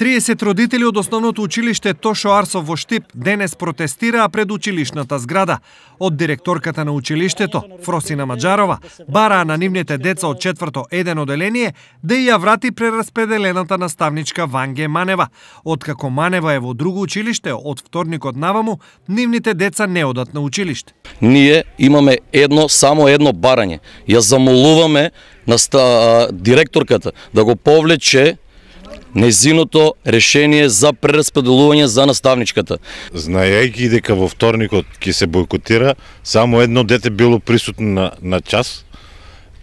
30 родители од основното училиште Тошо Арсов во Штип денес протестираа пред училишната зграда. Од директорката на училиштето, Фросина Маџарова, бараа на нивните деца од 4-то 1 оделение да ја врати прераспределената наставничка Ванге Манева. Откако Манева е во друго училиште, од вторникот наваму, нивните деца не одат на училиште. Ние имаме само едно барање. Ја замолуваме на директорката да го повлече незиното решение за прераспределување за наставничката. Знаејќи дека во вторникот ќе се бойкотира, само едно дете било присутно на час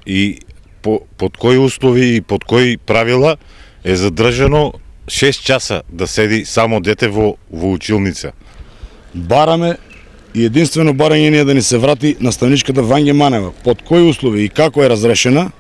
и под кои услови и под кои правила е задржано 6 часа да седи само дете во училница. Бараме и единствено барање ние да ни се врати наставничката Ванге Манева. Под кои услови и како е разрешена,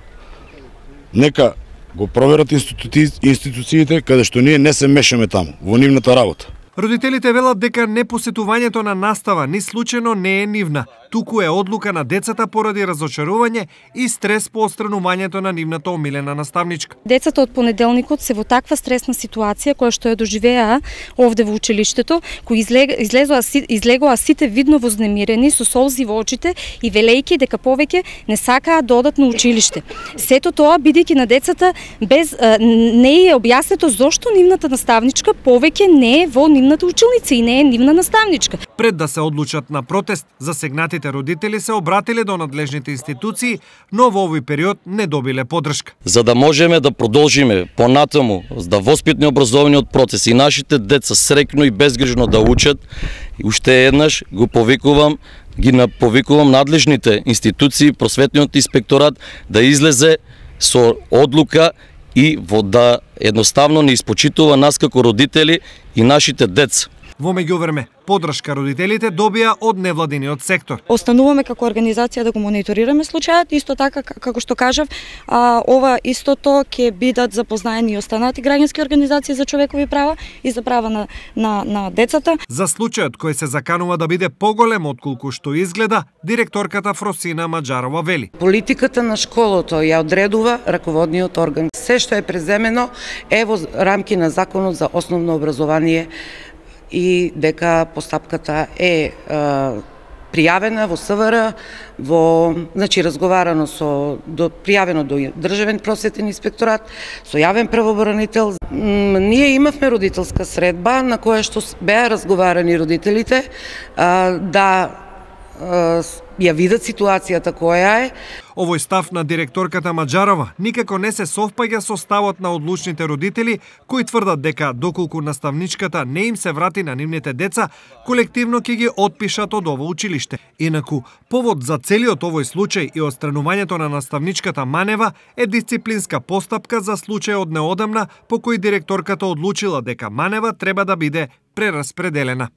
нека го проверат институциите каде што ние не се мешаме таму, во нивната работа. Родителите велат дека непосетувањето на настава ни случајно не е нивна, туку е одлука на децата поради разочарување и стрес по отстранувањето на нивната омилена наставничка. Децата од понеделникот се во таква стресна ситуација која што ја доживеа овде во училиштето, кои излегоа сите видно вознемирени со солзи во очите и велејќи дека повеќе не сакаат да одат на училиште. Сето тоа бидејќи на децата не е објаснето зошто нивната наставничка повеќе не е во нивната училница и не е нивна наставничка. Пред да се одлучат на протест, засегнатите родители се обратиле до надлежните институции, но во овој период не добиле поддршка. За да можеме да продолжиме понатаму да воспитни образовниот процес и нашите деца среќно и безгрижно да учат, уште еднаш ги повикувам надлежните институции, просветниот инспекторат да излезе со одлука и да едноставно не испочитува нас како родители и нашите деца. Во меѓувреме, поддршка родителите добија од невладиниот сектор. Остануваме како организација да го мониторираме случајот, исто така како што кажав, ова истото ќе бидат запознаени и останати граѓански организации за човекови права и за права на децата. За случајот кој се заканува да биде поголем отколку што изгледа, директорката Фросина Маџарова вели: политиката на школото ја одредува раководниот орган. Се што е преземено е во рамки на Законот за основно образование и дека постапката е пријавена во СВР, разговарано пријавено до Државен просветен инспекторат, со јавен правобранител. Ние имавме родителска средба на која што беа разговарани родителите да ја видат ситуацијата која е. Овој став на директорката Маџарова никако не се совпаѓа со ставот на одлучните родители кои тврдат дека доколку наставничката не им се врати на нивните деца, колективно ќе ги отпишат од ово училиште. Инаку, повод за целиот овој случај и отстранувањето на наставничката Манева е дисциплинска постапка за случај од неодамна по кој директорката одлучила дека Манева треба да биде прераспределена.